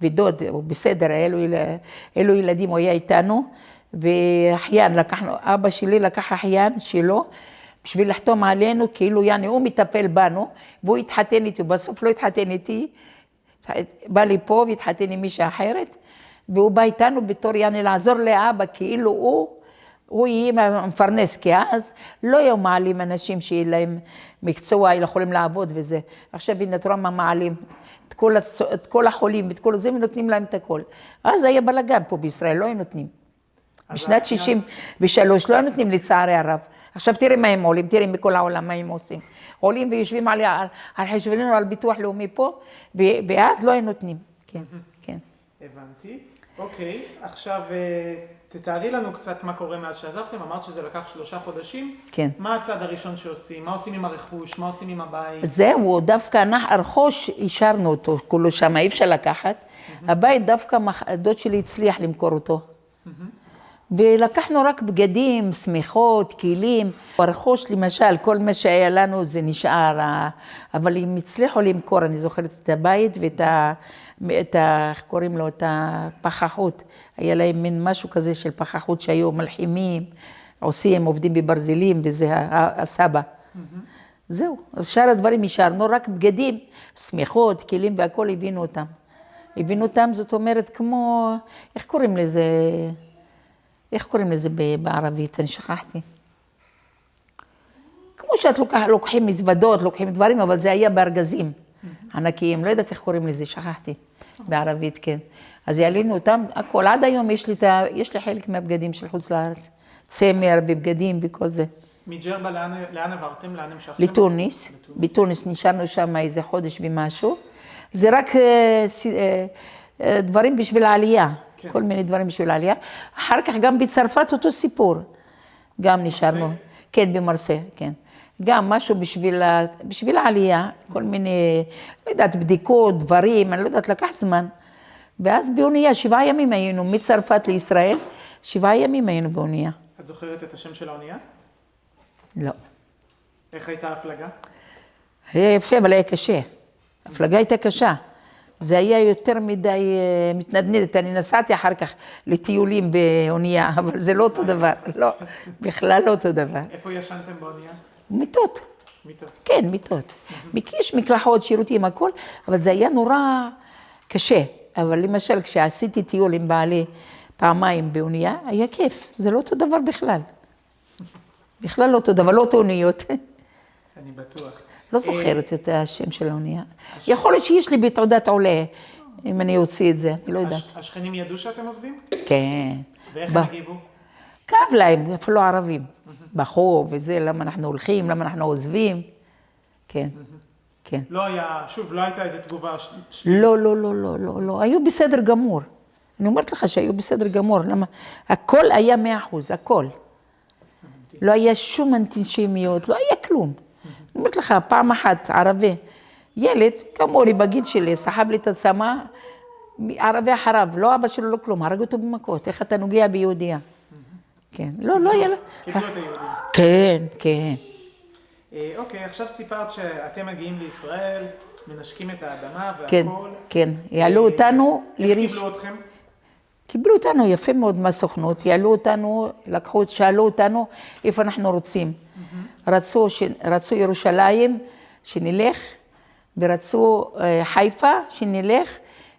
S1: ודוד, הוא בסדר, אלו ילדים, הוא היה איתנו, ואחיין, אבא שלי לקח אחיין שלו, בשביל לחתום עלינו, כאילו יעני, הוא מטפל בנו, והוא התחתן איתי, בסוף לא התחתן איתי, בא לי פה והתחתן עם מישהי אחרת, והוא בא איתנו בתור יעני לעזור לאבא, כאילו הוא יהיה מפרנס, כי אז לא היו מעלים אנשים שיהיה להם מקצוע, יכולים לעבוד וזה. עכשיו הנה תראה מה מעלים, את כל החולים, את כל זה, ונותנים להם את הכל. אז היה בלגן פה בישראל, לא היו נותנים. בשנת 63 לא היו נותנים לצערי הרב. עכשיו תראי מה הם עולים, תראי מכל העולם מה הם עושים. עולים ויושבים על חשבוננו, על ביטוח לאומי פה, ואז לא היו נותנים. כן, כן.
S2: הבנתי. אוקיי, עכשיו תתארי לנו קצת מה קורה מאז שעזבתם, אמרת שזה לקח 3 חודשים.
S1: כן.
S2: מה הצעד הראשון שעושים? מה עושים עם הרכוש? מה עושים עם הבית?
S1: זהו, דווקא הרכוש, השארנו אותו, כולו שם, אי אפשר לקחת. הבית דווקא הדוד שלי הצליח למכור אותו. ולקחנו רק בגדים, שמחות, כלים. הרכוש למשל, כל מה שהיה לנו זה נשאר, אבל אם הצליחו למכור, אני זוכרת את הבית ואת איך קוראים לו, את הפחחות. היה להם מין משהו כזה של פחחות שהיו מלחימים, עושים, עובדים בברזלים, וזה הסבא. זהו, שאר הדברים השארנו, רק בגדים, שמחות, כלים והכל הבינו אותם. הבינו אותם, זאת אומרת, כמו, איך קוראים לזה? איך קוראים לזה בערבית? אני שכחתי. כמו שאת לוקחים מזוודות, לוקחים דברים, אבל זה היה בארגזים ענקיים. לא יודעת איך קוראים לזה, שכחתי. בערבית, כן. אז יעלינו אותם, הכל. עד היום יש לי חלק מהבגדים של חוץ לארץ. צמר ובגדים וכל זה.
S2: מג'רבה לאן עברתם? לאן המשכתם?
S1: לתוניס. בתוניס נשארנו שם איזה חודש ומשהו. זה רק דברים בשביל העלייה. כל מיני דברים בשביל העלייה. אחר כך גם בצרפת אותו סיפור. גם נשארנו. כן, במרסה, כן. גם משהו בשביל העלייה, כל מיני, לא יודעת, בדיקות, דברים, אני לא יודעת, לקח זמן. ואז באונייה, 7 ימים היינו, מצרפת לישראל, 7 ימים היינו באונייה.
S2: את זוכרת את השם של האונייה?
S1: לא.
S2: איך הייתה ההפלגה?
S1: היה יפה, אבל היה קשה. ההפלגה הייתה קשה. זה היה יותר מדי מתנדנדת. אני נסעתי אחר כך לטיולים באונייה, אבל זה לא אותו דבר. לא, בכלל לא אותו דבר.
S2: איפה ישנתם באונייה?
S1: מיטות.
S2: מיטות.
S1: כן, מיטות. יש מקלחות, שירותים, הכל, אבל זה היה נורא קשה. אבל למשל, כשעשיתי טיול עם בעלי פעמיים באונייה, היה כיף. זה לא אותו דבר בכלל. בכלל לא אותו דבר, לא אותו אוניות.
S2: אני בטוח.
S1: לא זוכרת את השם של האונייה. יכול להיות שיש לי בתעודת עולה, אם אני אוציא את זה, אני לא יודעת.
S2: השכנים ידעו שאתם עוזבים?
S1: כן.
S2: ואיך הם הגיבו?
S1: כאב להם, אפילו ערבים. בחור וזה, למה אנחנו הולכים, למה אנחנו עוזבים. כן, כן.
S2: לא היה, שוב, לא הייתה איזו תגובה שלילית.
S1: לא, לא, לא, לא, לא, לא, היו בסדר גמור. אני אומרת לך שהיו בסדר גמור, למה? הכל היה 100%, הכל. לא היה שום אנטישמיות, לא היה כלום. אני אומרת לך, פעם אחת ערבי, ילד, כמורי בגיל שלי, סחב לי את הצמה, ערבי אחריו, לא אבא שלו, לא כלום, הרג אותו במכות, איך אתה נוגע ביהודיה. כן, לא היה לה.
S2: קיבלו את היהודים.
S1: כן, כן.
S2: אוקיי, עכשיו סיפרת שאתם מגיעים לישראל, מנשקים את האדמה
S1: כן,
S2: והכל.
S1: כן, יעלו אותנו
S2: איך
S1: לריש.
S2: קיבלו אתכם?
S1: קיבלו אותנו יפה מאוד מהסוכנות, יעלו אותנו, שאלו אותנו איפה אנחנו רוצים. רצו ירושלים שנלך, ורצו חיפה שנלך,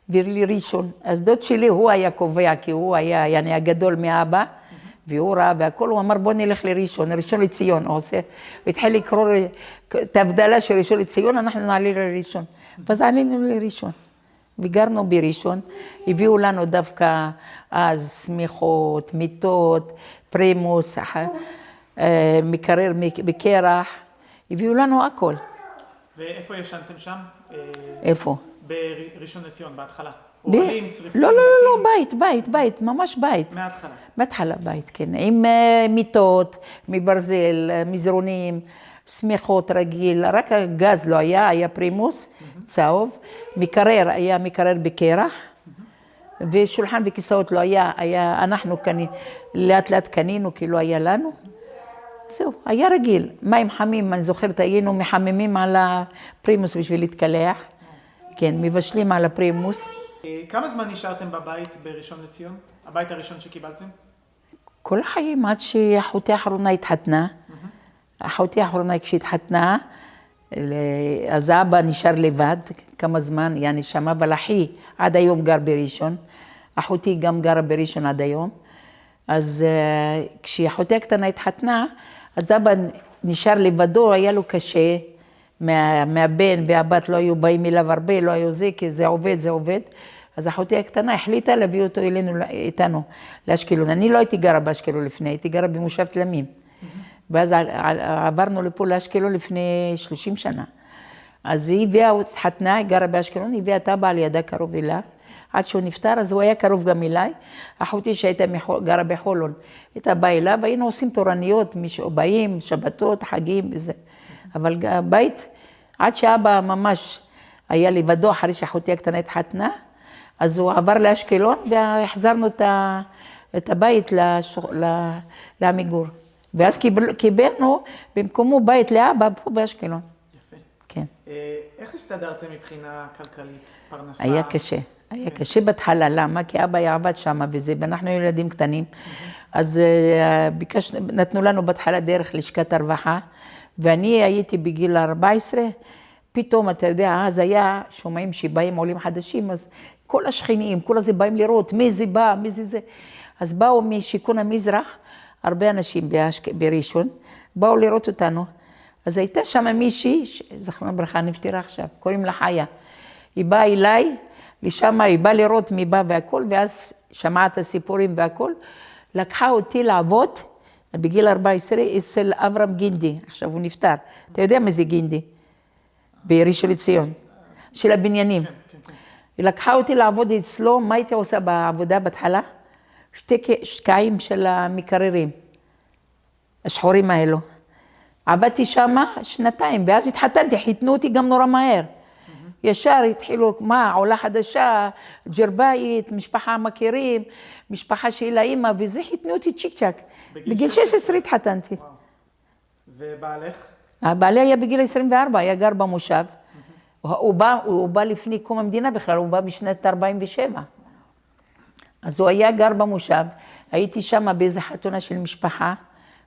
S1: ולראשון. אז דוד שלי הוא היה קובע, כי הוא היה יעני הגדול מאבא, והוא ראה והכל, הוא אמר בוא נלך לראשון, ראשון לציון, הוא עושה, הוא התחיל לקרוא את ההבדלה של ראשון לציון, אנחנו נעלה לראשון. ואז עלינו לראשון. וגרנו בראשון, הביאו לנו דווקא אז סמיכות, מיטות, פרימוס, מקרר בקרח, הביאו לנו הכל.
S2: ואיפה ישנתם שם?
S1: איפה?
S2: בראשון לציון, בהתחלה. אוהלים, צריפים?
S1: לא, לא, לא, לא, בית, ממש בית.
S2: מההתחלה.
S1: בהתחלה בית, כן, עם מיטות, מברזל, מזרונים, סמיכות רגיל, רק הגז לא היה, היה פרימוס, צהוב, מקרר, היה מקרר בקרח, ושולחן וכיסאות לא היה, אנחנו לאט לאט קנינו כי לא היה לנו. זהו, היה רגיל, מים חמים, אני זוכרת, היינו מחממים על הפרימוס בשביל להתקלח, כן, מבשלים על הפרימוס.
S2: כמה זמן נשארתם בבית בראשון לציון? הבית הראשון שקיבלתם?
S1: כל החיים עד שאחותי האחרונה התחתנה. אחותי האחרונה כשהתחתנה, אז אבא נשאר לבד כמה זמן, יעני שם, אבל אחי עד היום גר בראשון. אחותי גם גרה בראשון עד היום. אז כשאחותי הקטנה התחתנה, אז אבא נשאר לבדו, היה לו קשה. מהבן והבת לא היו באים אליו הרבה, לא היו זה, כי זה עובד. אז אחותי הקטנה החליטה להביא אותו איתנו לאשקלון. אני לא הייתי גרה באשקלון לפני, הייתי גרה במושב תלמים. ואז עברנו לפה לאשקלון לפני 30 שנה. אז היא הביאה, התחתנה, היא גרה באשקלון, היא הביאה את אבא על ידה קרוב אליה. עד שהוא נפטר, אז הוא היה קרוב גם אליי. אחותי שהייתה גרה בחולון, הייתה באה אליו, היינו עושים תורניות, באים, שבתות, חגים וזה. אבל הבית, עד שאבא ממש היה לבדו אחרי שאחותי הקטנה התחתנה, אז הוא עבר לאשקלון והחזרנו את הבית לעמיגור. ואז קיבלנו במקומו בית לאבא פה באשקלון.
S2: יפה.
S1: כן.
S2: איך הסתדרתם מבחינה כלכלית, פרנסה?
S1: היה קשה. היה קשה בהתחלה, למה? כי אבא היה עבד שם וזה, ואנחנו ילדים קטנים. אז נתנו לנו בהתחלה דרך לשכת הרווחה, ואני הייתי בגיל 14, פתאום, אתה יודע, אז היה שומעים שבאים עולים חדשים, אז כל השכנים, כל הזה באים לראות מי זה בא, מי זה. אז באו משיכון המזרח, הרבה אנשים בראשון, באו לראות אותנו. אז הייתה שם מישהי, זכרונה ברכה נפטרה עכשיו, קוראים לה חיה. היא באה אליי, לשם היא באה לראות מי בא והכל, ואז שמעת הסיפורים והכל, לקחה אותי לעבוד, בגיל 14, אצל אברהם גינדי, עכשיו הוא נפטר. אתה יודע מה זה גינדי? בראשון לציון, של הבניינים. היא לקחה אותי לעבוד אצלו, מה הייתי עושה בעבודה בהתחלה? שקעים של המקררים, השחורים האלו. עבדתי שם 2 ואז התחתנתי, חיתנו אותי גם נורא מהר. ישר התחילו, עולה חדשה, ג'רבאית, משפחה מכירים, משפחה של האמא, וזה חיתנו אותי צ'יק צ'ק. בגיל 16 התחתנתי.
S2: ובעלך?
S1: בעלי היה בגיל 24, היה גר במושב. הוא בא לפני קום המדינה בכלל, הוא בא בשנת 47. אז הוא היה גר במושב, הייתי שם באיזה חתונה של משפחה,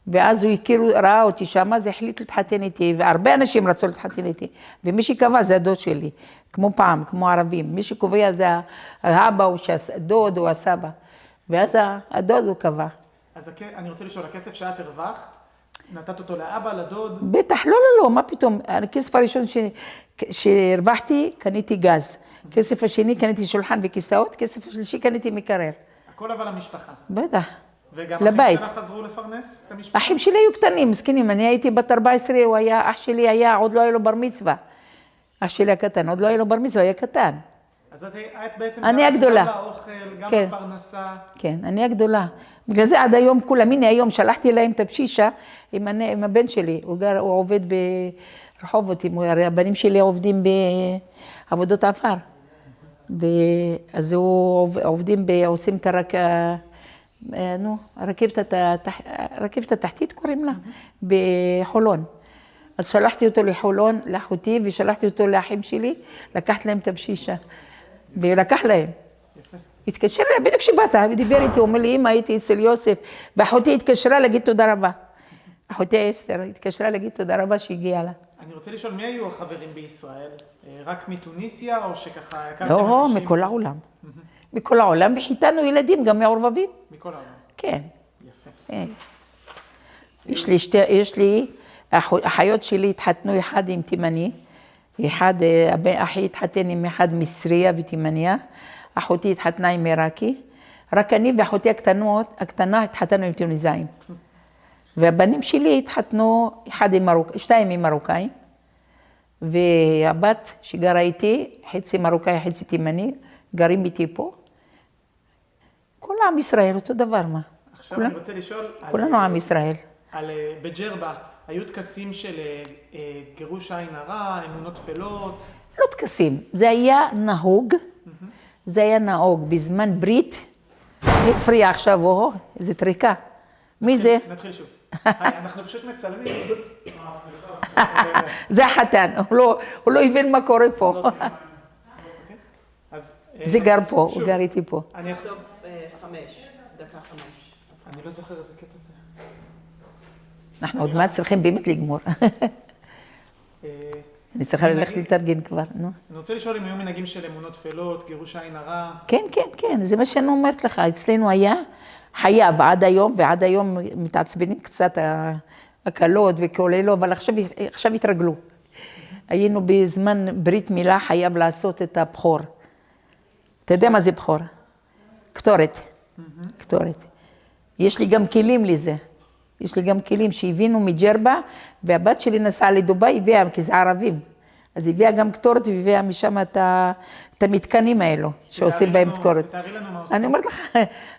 S1: ואז הוא ראה אותי שם, אז החליט להתחתן איתי, והרבה אנשים רצו להתחתן איתי, ומי שקבע זה הדוד שלי, כמו פעם, כמו ערבים, מי שקובע זה האבא או הדוד או הסבא, ואז הדוד הוא קבע.
S2: אז אני רוצה לשאול, הכסף שאת הרווחת, נתת אותו לאבא, לדוד?
S1: בטח, לא, לא, מה פתאום. הכסף הראשון שהרווחתי, קניתי גז. כסף השני, קניתי שולחן וכיסאות, כסף השלישי, קניתי מקרר.
S2: הכל אבל למשפחה.
S1: בטח.
S2: וגם
S1: לבית.
S2: אחים שלך חזרו לפרנס את המשפחה?
S1: האחים שלי היו קטנים, מסכנים. אני הייתי בת 14, אח שלי היה, עוד לא היה לו בר מצווה. אח שלי הקטן, עוד לא היה לו בר מצווה, היה קטן.
S2: אז את בעצם
S1: אני
S2: גם
S1: הגדולה.
S2: לאוכל, גם
S1: כן.
S2: לפרנסה.
S1: כן, אני הגדולה. בגלל זה עד היום כולם, הנה היום שלחתי להם את הפשישה עם הבן שלי. הוא עובד ברחובות, הרי הבנים שלי עובדים בעבודות עפר. אז עובדים, עושים את הרכבת התחתית קוראים לה, בחולון. אז שלחתי אותו לחולון, לאחותי, ושלחתי אותו לאחים שלי, לקחת להם את הפשישה. ולקח להם. התקשר אליי, בדיוק כשבאת, ודיבר איתי, הוא אומר לי, אמא, הייתי אצל יוסף, ואחותי התקשרה להגיד תודה רבה. אחותי אסתר התקשרה להגיד תודה רבה שהגיעה לה.
S2: אני רוצה לשאול, מי היו החברים בישראל? רק מתוניסיה, או שככה הכרתם
S1: לא,
S2: אנשים?
S1: מכל העולם. מכל העולם, וחיתנו ילדים, גם מעורבבים.
S2: מכל העולם.
S1: כן.
S2: יפה.
S1: יש לי, האחיות שלי התחתנו אחד עם תימני, אחי התחתן עם אחד מסריה ותימניה, אחותי התחתנה עם עיראקי, רק אני ואחותי הקטנה התחתנו עם טוניסאים. והבנים שלי התחתנו, שתיים עם מרוקאים, והבת שגרה איתי, חצי מרוקאי, חצי תימני, גרים איתי פה. כל עם ישראל, אותו דבר, מה?
S2: עכשיו אני רוצה לשאול,
S1: כולנו עם ישראל.
S2: בג'רבה, היו טקסים של גירוש עין הרע, אמונות טפלות?
S1: לא טקסים, זה היה נהוג, בזמן ברית, מי הפריע עכשיו, איזה טריקה. מי זה?
S2: נתחיל שוב. אנחנו פשוט מצלמים.
S1: זה החתן, הוא לא הבין מה קורה פה. זה גר פה, הוא גר איתי פה.
S2: אני אחזור.
S3: דקה 5.
S2: אני לא זוכר איזה קטע זה.
S1: אנחנו עוד מעט צריכים באמת לגמור. אני צריכה ללכת להתארגן כבר, נו.
S2: אני רוצה לשאול אם היו מנהגים של אמונות טפלות, גירוש עין הרע.
S1: כן, כן, כן, זה מה שאני אומרת לך. אצלנו היה חייב עד היום, ועד היום מתעצבנים קצת הקלות וכוללו, אבל עכשיו התרגלו. היינו בזמן ברית מילה חייב לעשות את הבכור. אתה יודע מה זה בכור? קטורת. קטורת. יש לי גם כלים לזה. יש לי גם כלים שהבינו מג'רבה, והבת שלי נסעה לדוביי, הביאה, כי זה ערבים. אז הביאה גם קטורת, והביאה משם את המתקנים האלו, שעושים בהם קטורת.
S2: תתארי לנו מה עושים.
S1: אני אומרת לך,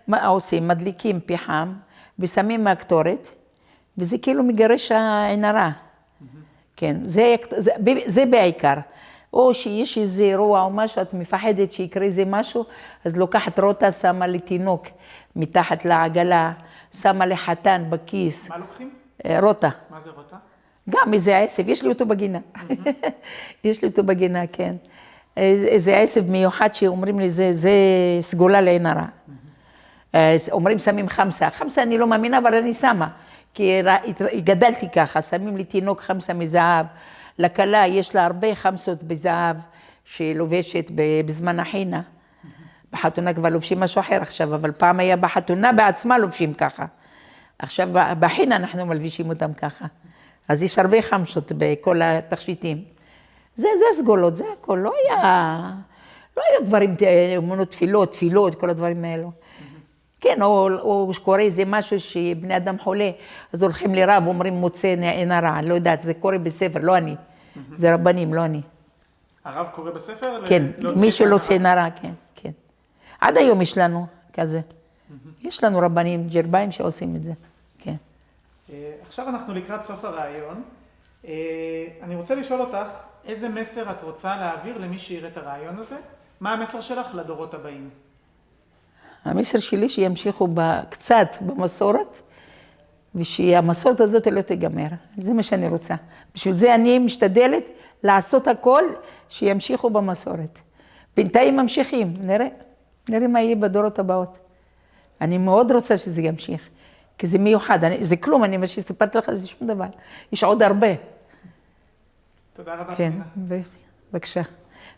S1: מה עושים? מדליקים פחם, ושמים מהקטורת, וזה כאילו מגרש העין הרע. כן, זה בעיקר. או שיש איזה אירוע או משהו, את מפחדת שיקרה איזה משהו, אז לוקחת רוטה, שמה לתינוק מתחת לעגלה, שמה לחתן בכיס.
S2: מה לוקחים?
S1: רוטה.
S2: מה זה רוטה?
S1: גם איזה עשב, יש לי אותו בגינה. יש לי אותו בגינה, כן. איזה עשב מיוחד שאומרים לי, זה סגולה לעין הרע. אומרים שמים חמסה. חמסה אני לא מאמינה, אבל אני שמה. כי גדלתי ככה, שמים לי תינוק חמסה מזהב. לכלה יש לה הרבה חמסות בזהב שלובשת בזמן החינה. בחתונה כבר לובשים משהו אחר עכשיו, אבל פעם היה בחתונה בעצמה לובשים ככה. עכשיו בחינה אנחנו מלבישים אותם ככה. אז יש הרבה חמסות בכל התכשיטים. זה סגולות, זה הכל. לא היה דברים, אמונות תפילות, כל הדברים האלו. כן, או שקורה איזה משהו שבני אדם חולה, אז הולכים לרב, אומרים מוצא עין הרע, לא יודעת, זה קורה בספר, לא אני. זה רבנים, לא אני.
S2: הרב קורא בספר?
S1: כן, מישהו לא עין הרע, כן, כן. עד היום יש לנו כזה. יש לנו רבנים ג'רבאים שעושים את זה, כן.
S2: עכשיו אנחנו לקראת סוף הרעיון. אני רוצה לשאול אותך, איזה מסר את רוצה להעביר למי שיראה את הרעיון הזה? מה המסר שלך לדורות הבאים?
S1: המסר שלי שימשיכו קצת במסורת, ושהמסורת הזאת לא תיגמר. זה מה שאני רוצה. בשביל זה אני משתדלת לעשות הכל שימשיכו במסורת. בינתיים ממשיכים, נראה מה יהיה בדורות הבאות. אני מאוד רוצה שזה ימשיך, כי זה מיוחד, זה כלום, מה שסיפרתי לך, זה שום דבר. יש עוד הרבה.
S2: תודה רבה.
S1: כן, בבקשה.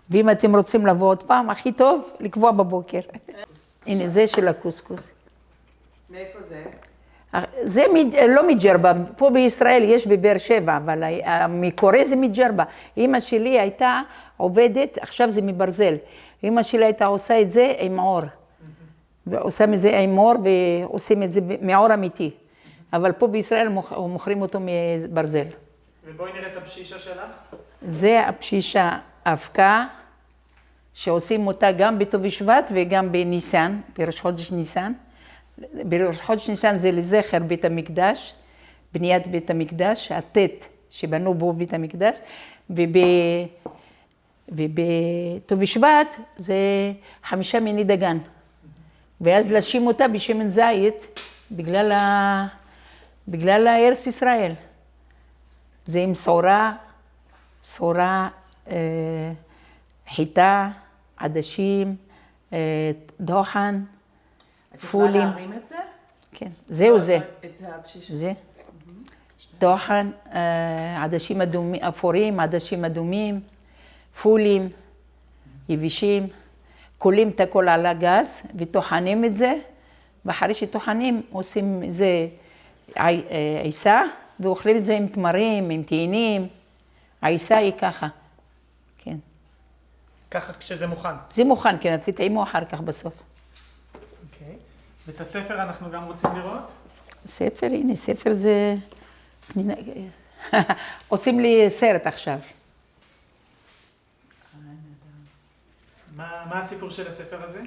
S1: ואם אתם רוצים לבוא עוד פעם, הכי טוב, לקבוע בבוקר. הנה, זה של הקוסקוס.
S3: מאיפה זה?
S1: זה לא מג'רבה, פה בישראל יש בבאר שבע, אבל המקורי זה מג'רבה. אמא שלי הייתה עובדת, עכשיו זה מברזל. אמא שלי הייתה עושה את זה עם עור. ועושה מזה עם עור ועושים את זה מעור אמיתי. אבל פה בישראל מוכרים אותו מברזל.
S2: ובואי נראה את הבשישה שלך.
S1: זה הבשישה אבקה, שעושים אותה גם בט"ו בשבט וגם בניסן, בראש חודש ניסן. בראש חודש ניסן זה לזכר בית המקדש, בניית בית המקדש, הטט שבנו בו בית המקדש, ובט"ו בשבט זה 5 מיני דגן. ואז לשים אותה בשמן זית בגלל ארץ ישראל. זה עם סעורה, חיטה, עדשים, דוחן, פולים.
S3: את יכולה להרים את זה?
S1: כן, זהו זה.
S3: את זה הבשישה.
S1: זה. דוחן, עדשים אפורים, עדשים אדומים, פולים, יבישים. קולים את הכל על הגז וטוחנים את זה, ואחרי שטוחנים עושים זה עיסה, ואוכלים את זה עם תמרים, עם תאנים. העיסה היא ככה, כן.
S2: ככה כשזה מוכן.
S1: זה מוכן, כן, את תטעימו אחר כך בסוף.
S2: אוקיי. ואת הספר אנחנו גם רוצים לראות?
S1: ספר, הנה, ספר זה... עושים לי סרט עכשיו.
S2: מה הסיפור של הספר הזה?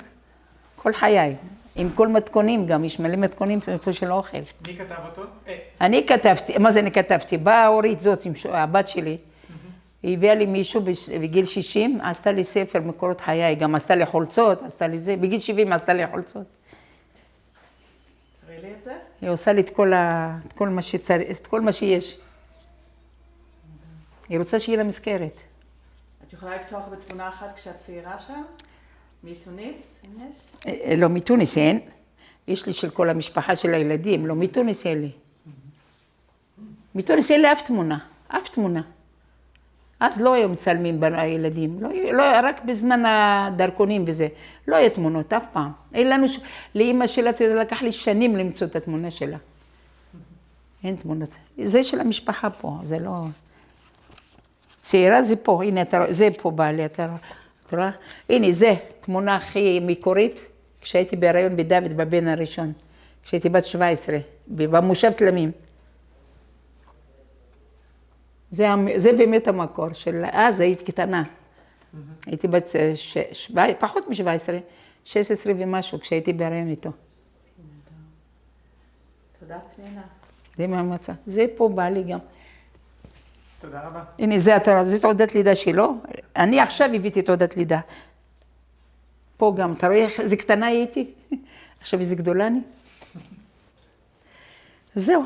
S1: כל חיי, עם כל מתכונים גם, יש מלא מתכונים פה של אוכל.
S2: מי כתב אותו?
S1: אני כתבתי, מה זה אני כתבתי? באה אורית זאת, הבת שלי, היא הביאה לי מישהו בגיל 60, עשתה לי ספר מקורות חיי, גם עשתה לי חולצות, עשתה לי זה, בגיל 70 עשתה לי חולצות.
S3: תראי לי את זה.
S1: היא עושה לי את כל מה שצריך, את כל מה שיש. היא רוצה שיהיה לה מזכרת.
S3: את יכולה לפתוח בתמונה אחת כשאת צעירה שם? מתוניס, אם יש?
S1: לא, מתוניס אין. יש לי של כל המשפחה של הילדים, לא, מתוניס אין לי. מתוניס אין לי אף תמונה, אף תמונה. אז לא היו מצלמים בילדים, לא, רק בזמן הדרכונים וזה. לא היו תמונות, אף פעם. אין לנו, לאמא שלה, לקח לי שנים למצוא את התמונה שלה. אין תמונות. זה של המשפחה פה, זה לא... צעירה זה פה, הנה, זה פה בעלי, אתה רואה? הנה, זה תמונה הכי מקורית, כשהייתי בהיריון בדוד, בבן הראשון, כשהייתי בת 17, במושב תלמים. זה באמת המקור של, אז הייתי קטנה. הייתי בת פחות מ-17, 16 ומשהו, כשהייתי בהיריון איתו.
S3: תודה, פנינה.
S1: זה מהמצע. זה פה בעלי גם.
S2: תודה רבה.
S1: הנה, זה תעודת לידה שלו. אני עכשיו הבאתי תעודת לידה. פה גם, אתה רואה איזה קטנה הייתי? עכשיו איזה גדולה אני. זהו.